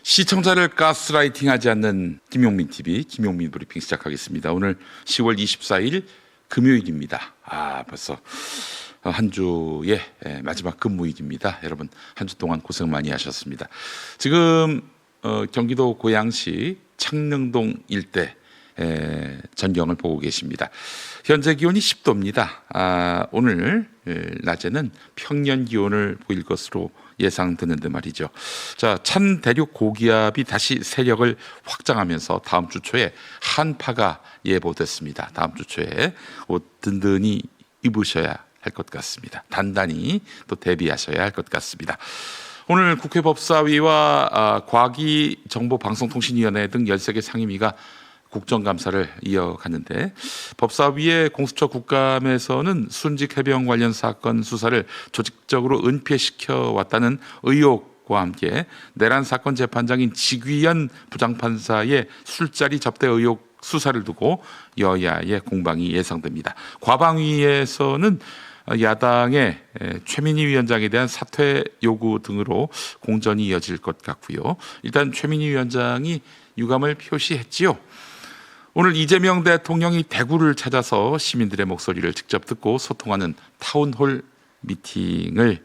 시청자를 가스라이팅하지 않는 김용민 TV 김용민 브리핑 시작하겠습니다. 오늘 10월 24일 금요일입니다. 벌써 한 주의 마지막 근무일입니다. 여러분 한 주 동안 고생 많이 하셨습니다. 지금 경기도 고양시 창릉동 일대 전경을 보고 계십니다. 현재 기온이 10도입니다. 오늘 낮에는 평년 기온을 보일 것으로 예상되는데 말이죠. 자, 찬 대륙 고기압이 다시 세력을 확장하면서 다음 주 초에 한파가 예보됐습니다. 다음 주 초에 옷 든든히 입으셔야 할 것 같습니다. 단단히 또 대비하셔야 할 것 같습니다. 오늘 국회 법사위와 과기정보방송통신위원회 등 13개 상임위가 국정감사를 이어갔는데, 법사위의 공수처 국감에서는 순직 해병 관련 사건 수사를 조직적으로 은폐시켜 왔다는 의혹과 함께 내란 사건 재판장인 지귀현 부장판사의 술자리 접대 의혹 수사를 두고 여야의 공방이 예상됩니다. 과방위에서는 야당의 최민희 위원장에 대한 사퇴 요구 등으로 공전이 이어질 것 같고요. 일단 최민희 위원장이 유감을 표시했지요. 오늘 이재명 대통령이 대구를 찾아서 시민들의 목소리를 직접 듣고 소통하는 타운홀 미팅을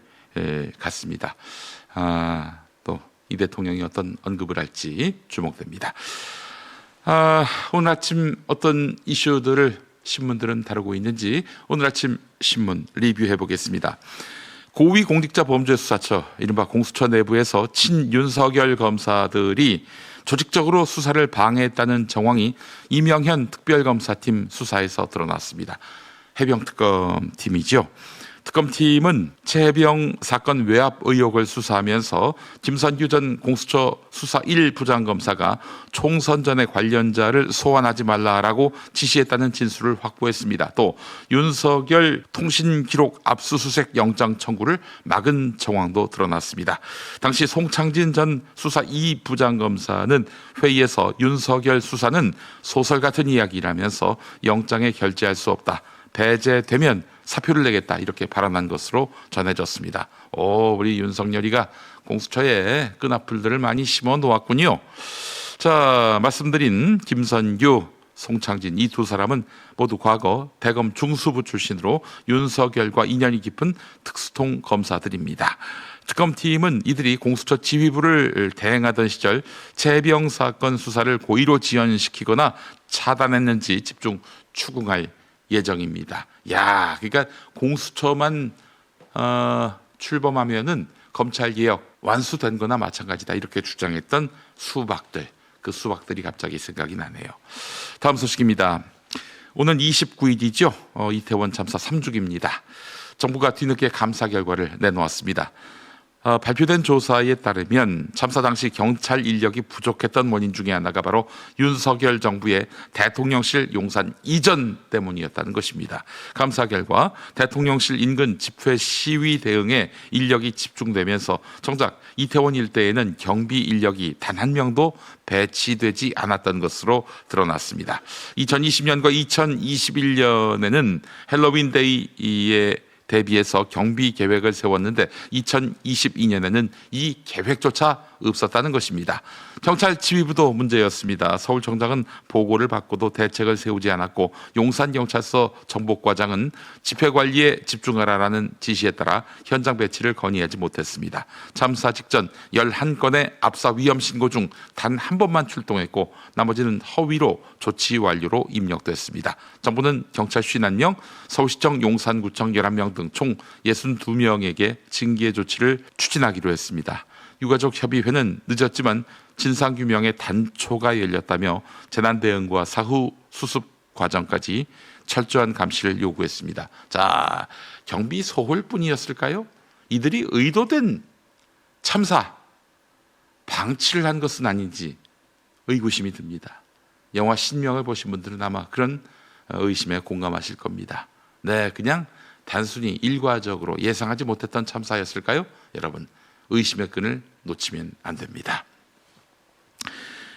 갖습니다. 또 이 대통령이 어떤 언급을 할지 주목됩니다. 오늘 아침 어떤 이슈들을 신문들은 다루고 있는지 오늘 아침 신문 리뷰해 보겠습니다. 고위공직자범죄수사처 이른바 공수처 내부에서 친윤석열 검사들이 조직적으로 수사를 방해했다는 정황이 이명현 특별검사팀 수사에서 드러났습니다. 해병특검팀이죠. 특검팀은 최해병 사건 외압 의혹을 수사하면서 김선규 전 공수처 수사 1 부장검사가 총선 전에 관련자를 소환하지 말라라고 지시했다는 진술을 확보했습니다. 또 윤석열 통신기록 압수수색 영장 청구를 막은 정황도 드러났습니다. 당시 송창진 전 수사 2 부장검사는 회의에서 윤석열 수사는 소설 같은 이야기라면서 영장에 결재할 수 없다, 배제되면 사표를 내겠다, 이렇게 발언한 것으로 전해졌습니다. 우리 윤석열이가 공수처에 끈앞풀들을 많이 심어 놓았군요. 자, 말씀드린 김선규, 송창진 이 두 사람은 모두 과거 대검 중수부 출신으로 윤석열과 인연이 깊은 특수통 검사들입니다. 특검팀은 이들이 공수처 지휘부를 대행하던 시절 최해병 사건 수사를 고의로 지연시키거나 차단했는지 집중 추궁할 예정입니다. 그러니까 공수처만 출범하면은 검찰 개혁 완수된 거나 마찬가지다, 이렇게 주장했던 수박들, 그 수박들이 갑자기 생각이 나네요. 다음 소식입니다. 오늘 29일이죠. 이태원 참사 3주기입니다. 정부가 뒤늦게 감사 결과를 내놓았습니다. 발표된 조사에 따르면 참사 당시 경찰 인력이 부족했던 원인 중에 하나가 바로 윤석열 정부의 대통령실 용산 이전 때문이었다는 것입니다. 감사 결과 대통령실 인근 집회 시위 대응에 인력이 집중되면서 정작 이태원 일대에는 경비 인력이 단 한 명도 배치되지 않았던 것으로 드러났습니다. 2020년과 2021년에는 헬로윈 데이에 대비해서 경비 계획을 세웠는데 2022년에는 이 계획조차 없었다는 것입니다. 경찰 지휘부도 문제였습니다. 서울청장은 보고를 받고도 대책을 세우지 않았고, 용산경찰서 정복과장은 집회관리에 집중하라는 지시에 따라 현장 배치를 건의하지 못했습니다. 참사 직전 11건의 압사 위험 신고 중 단 한 번만 출동했고 나머지는 허위로 조치 완료로 입력됐습니다. 정부는 경찰 51명, 서울시청 용산구청 11명 등 총 62명에게 징계 조치를 추진하기로 했습니다. 유가족협의회는 늦었지만 진상규명의 단초가 열렸다며 재난 대응과 사후 수습 과정까지 철저한 감시를 요구했습니다. 자, 경비 소홀뿐이었을까요? 이들이 의도된 참사 방치를 한 것은 아닌지 의구심이 듭니다. 영화 신명을 보신 분들은 아마 그런 의심에 공감하실 겁니다. 그냥 단순히 일과적으로 예상하지 못했던 참사였을까요? 여러분, 의심의 끈을 놓치면 안 됩니다.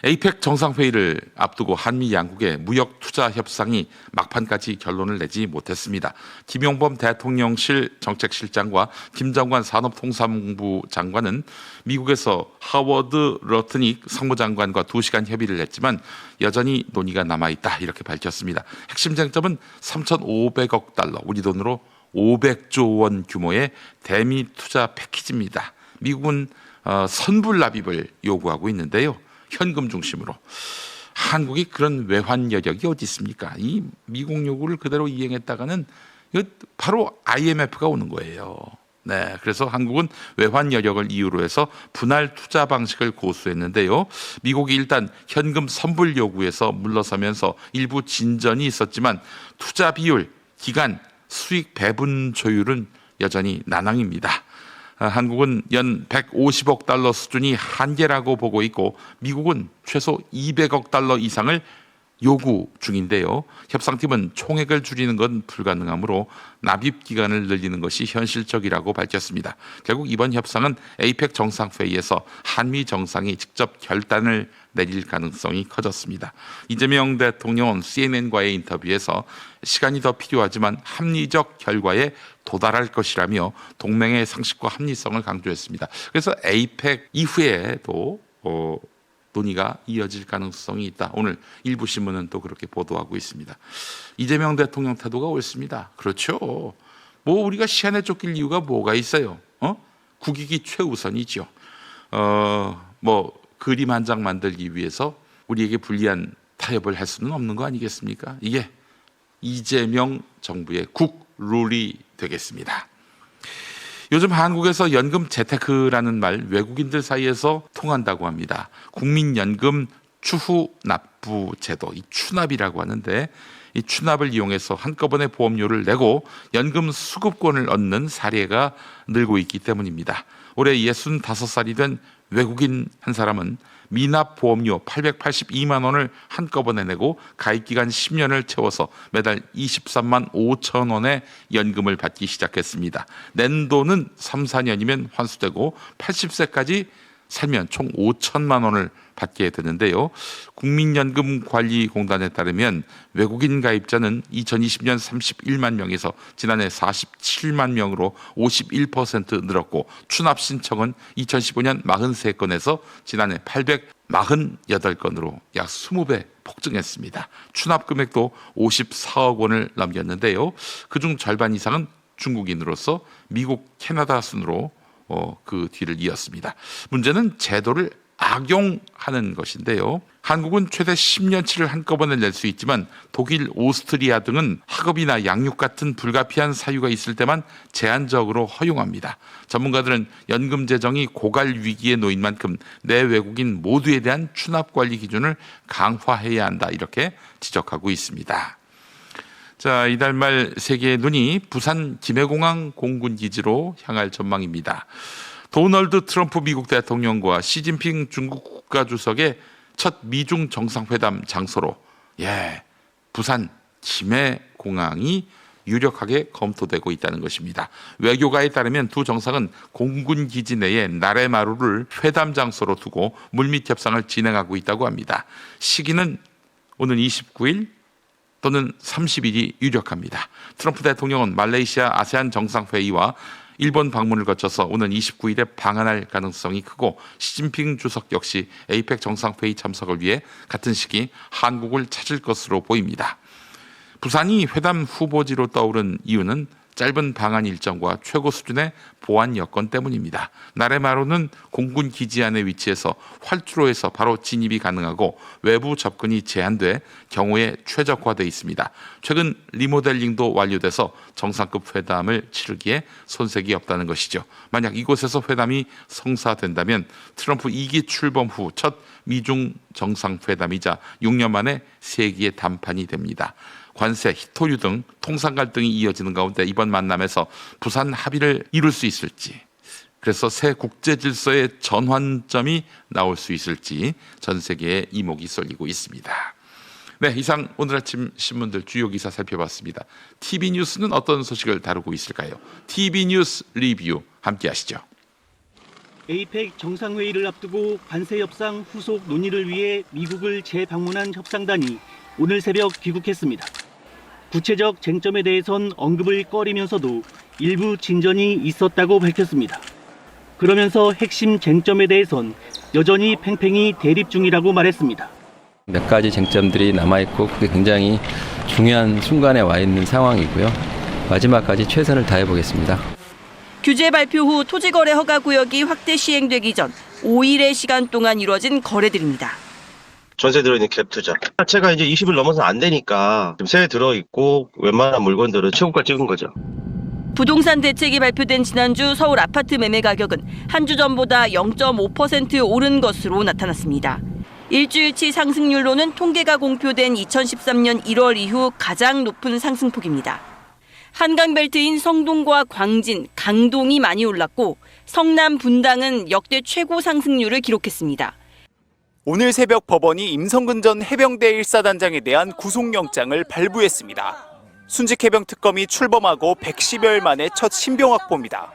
에이펙 정상회의를 앞두고 한미 양국의 무역 투자 협상이 막판까지 결론을 내지 못했습니다. 김용범 대통령실 정책실장과 김정관 산업통상부 장관은 미국에서 하워드 러트닉 상무장관과 2시간 협의를 했지만 여전히 논의가 남아있다 이렇게 밝혔습니다. 핵심 쟁점은 3,500억 달러, 우리 돈으로 500조 원 규모의 대미 투자 패키지입니다. 미국은 선불납입을 요구하고 있는데요. 현금 중심으로. 한국이 그런 외환 여력이 어디 있습니까? 이 미국 요구를 그대로 이행했다가는 바로 IMF가 오는 거예요. 네, 그래서 한국은 외환 여력을 이유로 해서 분할 투자 방식을 고수했는데요. 미국이 일단 현금 선불 요구에서 물러서면서 일부 진전이 있었지만 투자 비율, 기간, 수익 배분 조율은 여전히 난항입니다. 한국은 연 150억 달러 수준이 한계라고 보고 있고 미국은 최소 200억 달러 이상을 요구 중인데요. 협상팀은 총액을 줄이는 건 불가능하므로 납입 기간을 늘리는 것이 현실적이라고 밝혔습니다. 결국 이번 협상은 에이펙 정상회의에서 한미 정상이 직접 결단을 내릴 가능성이 커졌습니다. 이재명 대통령은 CNN과의 인터뷰에서 시간이 더 필요하지만 합리적 결과에 도달할 것이라며 동맹의 상식과 합리성을 강조했습니다. 그래서 에이펙 이후에도 논의가 이어질 가능성이 있다. 오늘 일부 신문은 또 그렇게 보도하고 있습니다. 이재명 대통령 태도가 옳습니다. 그렇죠. 뭐 우리가 시한에 쫓길 이유가 뭐가 있어요? 국익이 최우선이죠. 뭐 그림 한 장 만들기 위해서 우리에게 불리한 타협을 할 수는 없는 거 아니겠습니까? 이게 이재명 정부의 국룰이 되겠습니다. 요즘 한국에서 연금 재테크라는 말 외국인들 사이에서 통한다고 합니다. 국민연금 추후 납부 제도, 이 추납이라고 하는데 이 추납을 이용해서 한꺼번에 보험료를 내고 연금 수급권을 얻는 사례가 늘고 있기 때문입니다. 올해 65살이 된 외국인 한 사람은 미납 보험료 882만 원을 한꺼번에 내고 가입기간 10년을 채워서 매달 23만 5천 원의 연금을 받기 시작했습니다. 낸 돈은 3, 4년이면 환수되고 80세까지 살면 총 5천만 원을 받게 되는데요. 국민연금관리공단에 따르면 외국인 가입자는 2020년 31만 명에서 지난해 47만 명으로 51% 늘었고 추납 신청은 2015년 43건에서 지난해 848건으로 약 20배 폭증했습니다. 추납 금액도 54억 원을 넘겼는데요. 그중 절반 이상은 중국인으로서 미국, 캐나다 순으로 그 뒤를 이었습니다. 문제는 제도를 악용하는 것인데요. 한국은 최대 10년치를 한꺼번에 낼 수 있지만 독일, 오스트리아 등은 학업이나 양육 같은 불가피한 사유가 있을 때만 제한적으로 허용합니다. 전문가들은 연금 재정이 고갈 위기에 놓인 만큼 내 외국인 모두에 대한 추납 관리 기준을 강화해야 한다 이렇게 지적하고 있습니다. 자, 이달 말 세계의 눈이 부산 김해공항 공군기지로 향할 전망입니다. 도널드 트럼프 미국 대통령과 시진핑 중국 국가주석의 첫 미중 정상회담 장소로 부산 김해공항이 유력하게 검토되고 있다는 것입니다. 외교가에 따르면 두 정상은 공군기지 내에 나래마루를 회담 장소로 두고 물밑 협상을 진행하고 있다고 합니다. 시기는 오는 29일 또는 30일이 유력합니다. 트럼프 대통령은 말레이시아 아세안 정상회의와 일본 방문을 거쳐서 오는 29일에 방한할 가능성이 크고 시진핑 주석 역시 에이펙 정상회의 참석을 위해 같은 시기 한국을 찾을 것으로 보입니다. 부산이 회담 후보지로 떠오른 이유는 짧은 방한 일정과 최고 수준의 보안 여건 때문입니다. 나래마루는 공군 기지 안에 위치해서 활주로에서 바로 진입이 가능하고 외부 접근이 제한돼 경호에 최적화되어 있습니다. 최근 리모델링도 완료돼서 정상급 회담을 치르기에 손색이 없다는 것이죠. 만약 이곳에서 회담이 성사된다면 트럼프 2기 출범 후 첫 미중 정상회담이자 6년 만에 세기의 담판이 됩니다. 관세, 히토류 등 통상 갈등이 이어지는 가운데 이번 만남에서 부산 합의를 이룰 수 있을지, 그래서 새 국제 질서의 전환점이 나올 수 있을지 전 세계에 이목이 쏠리고 있습니다. 네, 이상 오늘 아침 신문들 주요 기사 살펴봤습니다. TV뉴스는 어떤 소식을 다루고 있을까요? TV뉴스 리뷰 함께 하시죠. 에이펙 정상회의를 앞두고 관세 협상 후속 논의를 위해 미국을 재방문한 협상단이 오늘 새벽 귀국했습니다. 구체적 쟁점에 대해선 언급을 꺼리면서도 일부 진전이 있었다고 밝혔습니다. 그러면서 핵심 쟁점에 대해선 여전히 팽팽히 대립 중이라고 말했습니다. 몇 가지 쟁점들이 남아있고 그게 굉장히 중요한 순간에 와 있는 상황이고요. 마지막까지 최선을 다해보겠습니다. 규제 발표 후 토지거래 허가 구역이 확대 시행되기 전 5일의 시간 동안 이루어진 거래들입니다. 전세 들어있는 갭 투자. 자체가 이제 20일 넘어서 안 되니까 지금 세에 들어있고 웬만한 물건들은 최고가 찍은 거죠. 부동산 대책이 발표된 지난주 서울 아파트 매매 가격은 한 주 전보다 0.5% 오른 것으로 나타났습니다. 일주일치 상승률로는 통계가 공표된 2013년 1월 이후 가장 높은 상승폭입니다. 한강벨트인 성동과 광진, 강동이 많이 올랐고 성남, 분당은 역대 최고 상승률을 기록했습니다. 오늘 새벽 법원이 임성근 전 해병대 1사단장에 대한 구속영장을 발부했습니다. 순직해병특검이 출범하고 110여일 만에 첫 신병 확보입니다.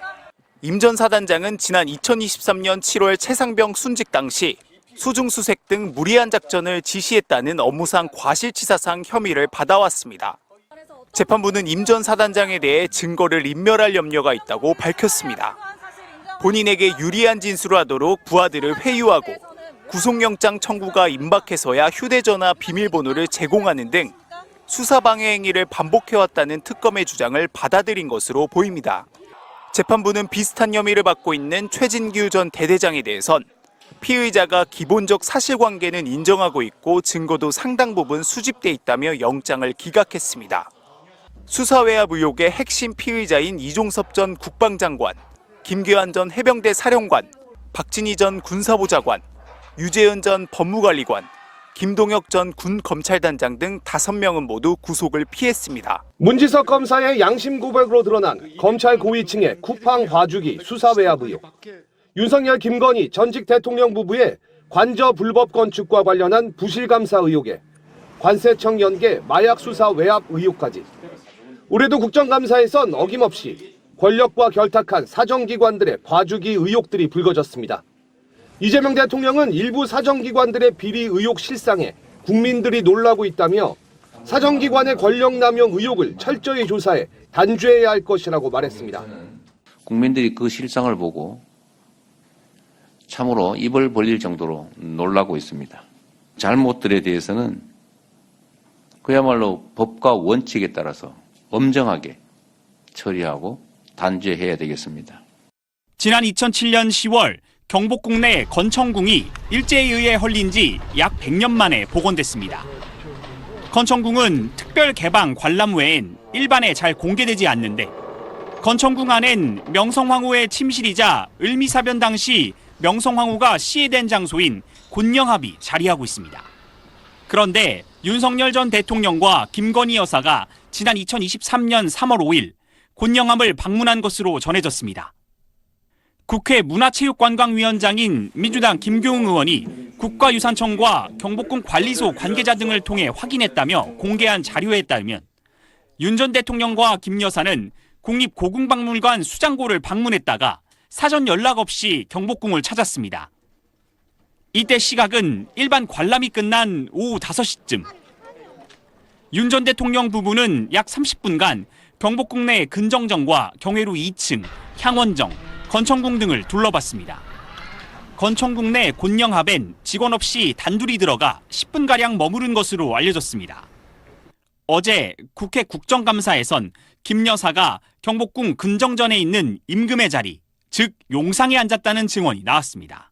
임 전 사단장은 지난 2023년 7월 최상병 순직 당시 수중수색 등 무리한 작전을 지시했다는 업무상 과실치사상 혐의를 받아왔습니다. 재판부는 임 전 사단장에 대해 증거를 인멸할 염려가 있다고 밝혔습니다. 본인에게 유리한 진술을 하도록 부하들을 회유하고 구속영장 청구가 임박해서야 휴대전화 비밀번호를 제공하는 등 수사방해 행위를 반복해왔다는 특검의 주장을 받아들인 것으로 보입니다. 재판부는 비슷한 혐의를 받고 있는 최진규 전 대대장에 대해선 피의자가 기본적 사실관계는 인정하고 있고 증거도 상당 부분 수집돼 있다며 영장을 기각했습니다. 수사외압 의혹의 핵심 피의자인 이종섭 전 국방장관, 김계환 전 해병대 사령관, 박진희 전 군사보좌관, 유재현 전 법무관리관, 김동혁 전 군검찰단장 등 5명은 모두 구속을 피했습니다. 문지석 검사의 양심 고백으로 드러난 검찰 고위층의 쿠팡 봐주기 수사외압 의혹. 윤석열, 김건희 전직 대통령 부부의 관저 불법 건축과 관련한 부실감사 의혹에 관세청 연계 마약 수사 외압 의혹까지. 올해도 국정감사에선 어김없이 권력과 결탁한 사정기관들의 봐주기 의혹들이 불거졌습니다. 이재명 대통령은 일부 사정기관들의 비리 의혹 실상에 국민들이 놀라고 있다며 사정기관의 권력남용 의혹을 철저히 조사해 단죄해야 할 것이라고 말했습니다. 국민들이 그 실상을 보고 참으로 입을 벌릴 정도로 놀라고 있습니다. 잘못들에 대해서는 그야말로 법과 원칙에 따라서 엄정하게 처리하고 단죄해야 되겠습니다. 지난 2007년 10월 경복궁 내 건청궁이 일제에 의해 헐린 지 약 100년 만에 복원됐습니다. 건청궁은 특별 개방 관람 외엔 일반에 잘 공개되지 않는데 건청궁 안엔 명성황후의 침실이자 을미사변 당시 명성황후가 시해된 장소인 곤영합이 자리하고 있습니다. 그런데 윤석열 전 대통령과 김건희 여사가 지난 2023년 3월 5일 곤영합을 방문한 것으로 전해졌습니다. 국회 문화체육관광위원장인 민주당 김교웅 의원이 국가유산청과 경복궁 관리소 관계자 등을 통해 확인했다며 공개한 자료에 따르면 윤 전 대통령과 김 여사는 국립고궁박물관 수장고를 방문했다가 사전 연락 없이 경복궁을 찾았습니다. 이때 시각은 일반 관람이 끝난 오후 5시쯤. 윤 전 대통령 부부는 약 30분간 경복궁 내 근정정과 경회로 2층, 향원정, 건청궁 등을 둘러봤습니다. 건청궁 내 곤영합엔 직원 없이 단둘이 들어가 10분가량 머무른 것으로 알려졌습니다. 어제 국회 국정감사에선 김 여사가 경복궁 근정전에 있는 임금의 자리, 즉 용상에 앉았다는 증언이 나왔습니다.